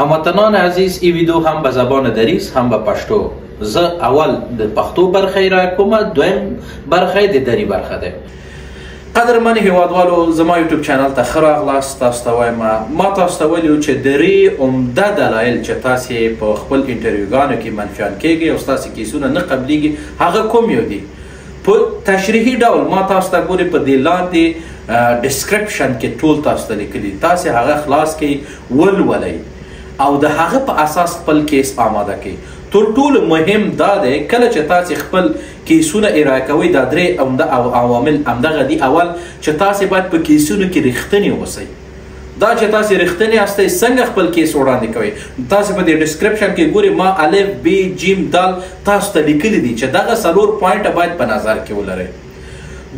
هموطنان عزیز، این ویدیو هم به زبان دریز هم به پشتو. زه اول د پښتو برخه را کوم، دویم برخه د دری برخه ده. قدرمن هیوادوالو، زما یوټیوب چینل ته ښه راغلاست. تاسو ته وایم ما تاسو ته ویلي چې درې عمده دلایل چې تاسې په خپل انټرویوګانو کې منفیان کیږي او ستاسې کیسونه نه قبلیږي، هغه کوم یو دي؟ په تشریحي ډول ما تاسو ته ګورئ، په دې لاندې ډسکرپشن کې ټول تاسو ته لیکلي، تاسې هغه خلاص کړئ، ولولئ او د هغه په اساس خپل کیس آماده کړئ. تر ټولو مهم دا دی کله چې تاسې خپل کیسونه ارائه کوئ، دا درې عمده عوامل همدغه دي. اول چې تاسې باید په کیسونو کې رښتیني اوسئ. دا چې تاسې رښتیني یاستئ، څنګه خپل کیس وړاندې کوئ؟ تاسې په دې ډسکرپشن کې ګورئ، ما الف بی جیم دال تاسو ته لیکلي دي چې دغه 4 پوینټه باید په نظر کې ولرئ.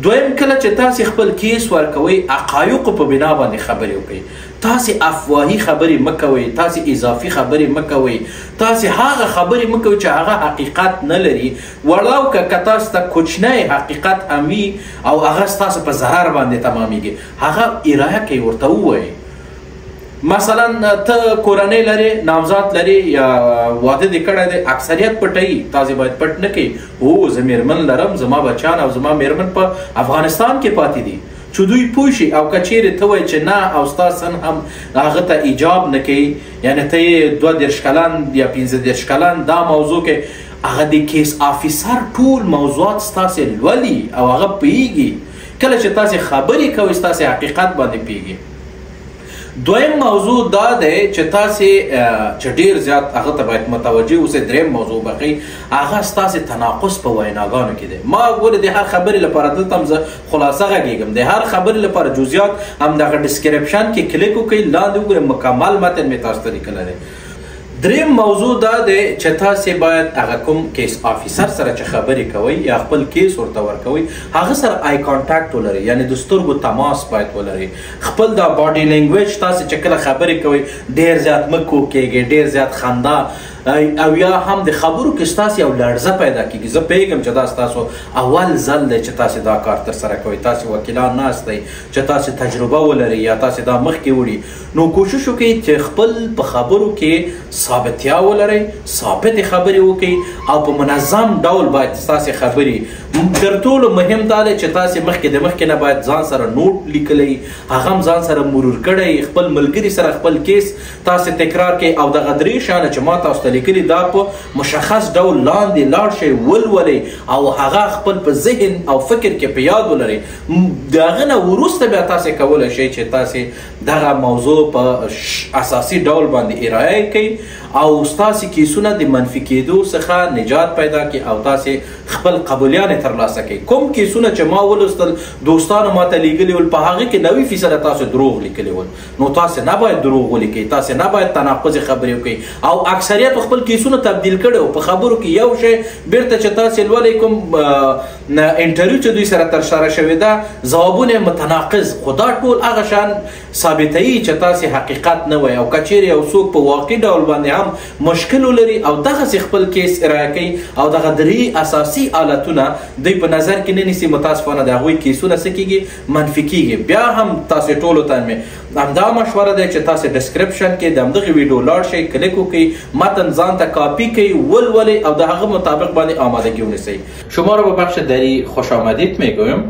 دویم، کله چې تاسې خپل کیس ورکوئ، حقایقو په بنا باندې خبرې وکړئ. تاسې افواهي خبرې مه کوئ، تاسې اضافي خبرې مه کوئ، تاسې هغه خبرې مه کوئ چې هغه حقیقت نه لري، وړاو که تاسو ته کوچنی حقیقت هم وي او هغه ستاسو په ضرر باندې تمامیږي، هغه ارایه کوي، ورته ووایئ. مثلا ته کورنۍ لرې، نامزاد لرې یا واده دې کړی دی، اکثریت پټوي، تاسې باید پټ نه کوئ. هو زه میرمن لرم، زما بچیان او زما میرمن په افغانستان کې پاتې دي، چې دوی پوه شي. او که چیرې ته وایې چې نه او ستا سن هم هغه ته ایجاب نه کوي، یعنې ته یې 32 کلن یا 15 کلن دا موضوع کې، هغه د کیس آفیسر ټول موضوعات ستاسې لولي او هغه پوهېږي. کله چې تاسې خبرې کوئ، ستاسې حقیقت باندې پوهېږي. دویم موضوع دا دی چې تاسې چې ډېر زیات هغه ته باید متوجه اوسئ. دریم موضوع بقی هغه ستاسې تناقض په ویناګانو کې دی. ما ګوره د هر خبرې لپاره دلته هم زه خلاصه غږېږم، د هر خبرې لپاره جزئیات همدغه ډسکرپشن کې کلیک وکړئ، لاندې وګورئ مکمل متن مې تاسو ته لیکلی دی. دریم موضوع دا دی چې تاسې باید هغه کوم کیس آفیسر سره چې خبرې کوئ یا خپل کیس ورته ورکوئ، هغه سره آی کانټاکټ ولرئ، یعنې د سترګو تماس باید ولرئ. خپل دا باډي لینګویج تاسې چې کله خبرې کوئ، ډېر زیات مه کوکېږئ، ډېر زیات خندا او یا هم د خبرو کې ستاسې یو لړزه پیدا کېږي. زه پوهېږم چې دا ستاسو اول ځل دی چې تاسې دا کار ترسره کوئ، تاسې وکیلان ناست دی چې تاسې تجربه ولرئ یا تاسې دا مخکې وړي، نو کوشش وکړئ چې خپل په خبرو کې ثابتیا ولرئ، ثابتې خبرې وکړئ او په منظم ډول باید ستاسې خبرې. تر ټولو مهم دا دی چې تاسې مخکې د مخکې نه باید ځان سره نوټ لیکلی، هغه هم ځان سره مرور کړی، خپل ملګري سره خپل کیس تاسې تکرار کړئ او دغه درې شیانه چې ما تاسو ته لیکلي دا په مشخص ډول لاندې لاړ شئ، ولولئ او هغه خپل په ذهن او فکر کې په یاد ولرئ. د هغه نه وروسته بیا تاسې کولی شئ چې تاسې دغه موضوع په اساسي ډول باندې ارائه کړئ او ستاسې کیسونه د منفي کېدو څخه نجات پیدا کړي او تاسې خپل قبولیانې ترلاسه کړئ. کوم کیسونه چې ما ولوستل، دوستانو ماته لیږلي ول، په هغې کې 90% تاسو دروغ لیکلي ول، نو تاسې نه باید دروغ ولیکئ، تاسې نه باید تناقض خبرې وکړئ. او اکثریت خپل کیسونه تبدیل کړي او په خبرو کې یو شی بیرته چې تاسې لولئ، کوم انټرویو چې دوی سره ترسره شوې ده، ځوابونه متناقض، خو دا ټول هغه شان ثابتوي چې تاسې حقیقت نه وایي. او که چیرې یو څوک په واقعي ډول باندې هم مشکل ولري او دغسې خپل کیس ارائه کوي او دغه درې اساسي حالتونه دوی په نظر کې نه نیسي، متاسفانه د هغوی کیسونه څه کېږي؟ منفي کېږي. بیا هم تاسې ټولو ته مې همدا مشوره دی چې تاسې ډسکرپشن کې د همدغې ویډیو لاړ شئ، کلیک وکړئ، متن ځان ته کاپی کړئ، ولولئ او د هغه مطابق باندې آمادگی ونیسئ. شما را به بخش دری خوش آمدید میگویم.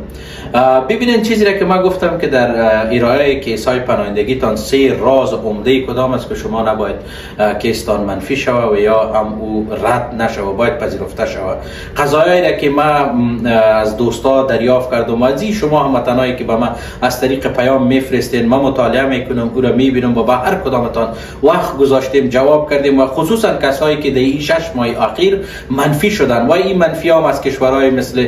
ببینید چیزی را که ما گفتم که در ارائه کیس‌های پناهندگیتان 3 راز عمده کدام است که شما نباید کیستان منفی شود و یا هم او رد نشود، باید پذیرفته شود. قضایایی را که ما از دوستا دریافت کردم، از شما هموطنایی که به ما از طریق پیام میفرستین، ما مطالعه میکنم، او را میبینم و به هر کدامتان وقت گذاشتیم، جواب کردیم و خصوصا کسایی که در این 6 ماه اخیر منفی شدن و این منفی هم از کشورهای مثل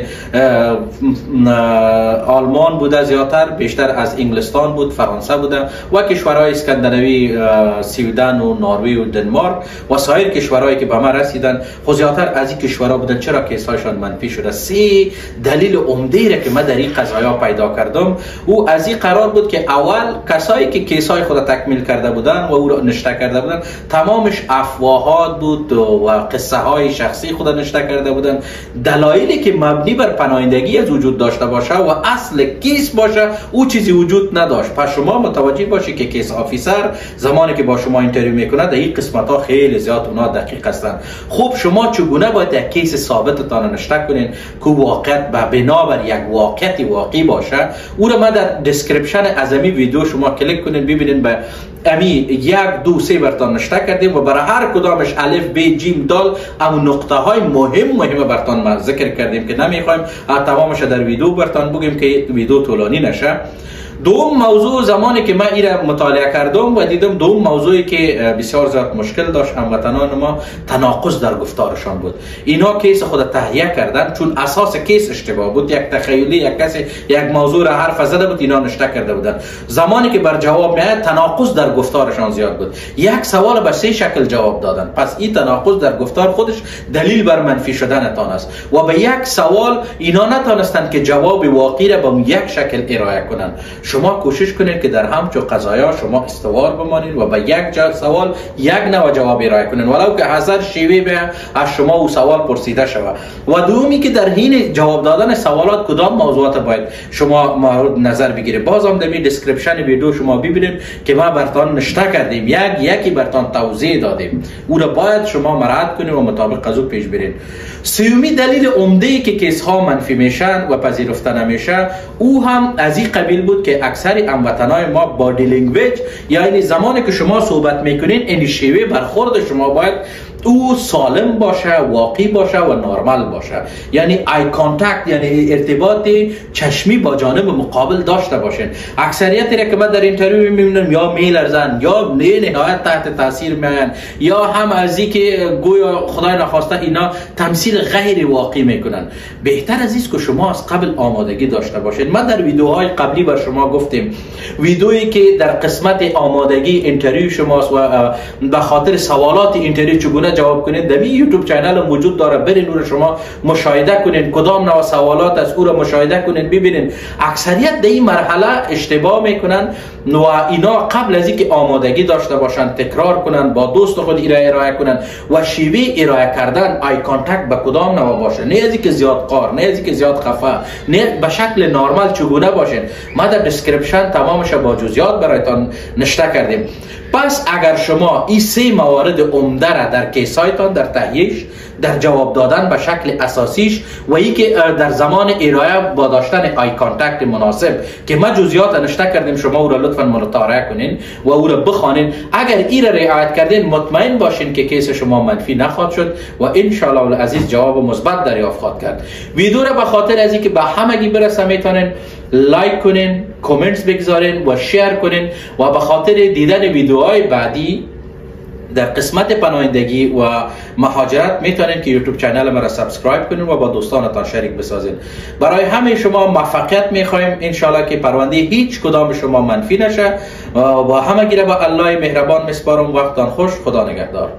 آلمان بوده، زیادتر بیشتر از انگلستان بود، فرانسه بوده و کشورهای اسکاندیناوی، سویدن و نروژ و دنمارک و سایر کشورهایی که به ما رسیدن، خود زیادتر از این کشورها بودن. چرا کیس‌های کیسایشان منفی شده. 3 دلیل عمده را که من در این قضایا پیدا کردم او از این قرار بود که اول کسایی که کیسای خود تکمیل کرده بودن و او را نشته کرده بودن تمامش افواهات بود و قصه های شخصی خود نشته کرده بودن. دلایلی که مبنی بر پناهندگی از وجود داشته باشه و اصل کیس باشه او چیزی وجود نداشت. پس شما متوجه باشید که کیس آفیسر زمانی که با شما اینترویو میکنه در این قسمت ها خیلی زیاد اونا دقیق هستند. خب شما چگونه باید یک کیس ثابتتان نشته کنین که واقعیت به بنابر یک واقعیت واقعی باشه؟ او را من در دسکریپشن از این ویدیو شما کلیک کنین ببینین به امی 1 2 3 برتان نشته کردیم و برای هر کدامش الف ب جیم دال اما نقطه های مهم برتان ذکر کردیم که نمیخوایم تمامش در ویدیو برتان بگیم که ویدیو طولانی نشه. دوم موضوع زمانی که من این را مطالعه کردم و دیدم دوم موضوعی که بسیار زیاد مشکل داشت هموطنان ما تناقض در گفتارشان بود. اینا کیس خود تهیه کردن چون اساس کیس اشتباه بود، یک تخیلی یک کسی یک موضوع را حرف زده بود اینا نشته کرده بودن. زمانی که بر جواب میاد تناقض در گفتارشان زیاد بود. یک سوال به 3 شکل جواب دادن. پس این تناقض در گفتار خودش دلیل بر منفی شدنتان است و به یک سوال اینا نتونستند که جواب واقعی را به یک شکل ارائه کنند. شما کوشش کنید که در همچو قضایا شما استوار بمانید و به یک سوال یک نوع جواب ارائه کنید ولو که هزار شیوه به از شما او سوال پرسیده شود. و دومی که در حین جواب دادن سوالات کدام موضوعات باید شما مورد نظر بگیرید. بازم در دسکریپشن ویدیو شما ببینید که ما برتان نشته کردیم یکی برتان توضیح دادیم. او را باید شما مراعات کنید و مطابق از او پیش برید. سومی دلیل عمده ای که کیس ها منفی میشن و پذیرفته نمیشه او هم از این قبیل بود که اکثر هموطنان ما بادی لنگویج یعنی زمانی که شما صحبت میکنین این شیوه برخورد شما باید او سالم باشه، واقعی باشه و نرمال باشه. یعنی آی کانتاکت یعنی ارتباط چشمی با جانب مقابل داشته باشین. اکثریت را که من در اینترویو میبینم یا میلرزن یا نهایت تحت تاثیر میان یا هم از این که گویا خدای نخواسته اینا تمثیل غیر واقعی میکنن. بهتر از است که شما از قبل آمادگی داشته باشین. من در ویدیوهای قبلی بر شما گفتیم ویدیویی که در قسمت آمادگی اینترویو شماست و به خاطر سوالات اینترویو چگونه جواب کنید در یوتیوب چینل موجود داره، برین اون شما مشاهده کنین کدام نوع سوالات از او را مشاهده کنین ببینین. اکثریت در این مرحله اشتباه میکنن و اینا قبل از اینکه آمادگی داشته باشن تکرار کنن با دوست خود ارائه کنن و شیوه ارائه کردن آی کانتاکت به کدام نوع باشه، نه از اینکه زیاد قار نه از اینکه زیاد خفه، نه به شکل نرمال چگونه باشین. ما در دسکریپشن تمامش با جزئیات برایتان نشته کردیم. پس اگر شما این 3 موارد عمده را در کیسایتان در تهیهش در جواب دادن به شکل اساسیش و ای که در زمان ارائه با داشتن آی کانتاکت مناسب که ما جزئیات نشته کردیم شما او را لطفاً مطالعه کنین و او را بخوانین. اگر این را رعایت کردین مطمئن باشین که کیس شما منفی نخواهد شد و ان شاء الله العزیز جواب مثبت دریافت خواهد کرد. ویدیو را به خاطر از اینکه به همگی برسه میتونین لایک کنین، کامنتس بگذارین و شیر کنین و به خاطر دیدن ویدیوهای بعدی در قسمت پناهندگی و مهاجرت میتونین که یوتیوب چینل ما را سابسکرایب کنین و با دوستانتان شریک بسازین. برای همه شما موفقیت میخوایم ان شاء الله که پرونده هیچ کدام شما منفی نشه و همگی را به الله مهربان میسپارم. وقتان خوش، خدا نگهدار.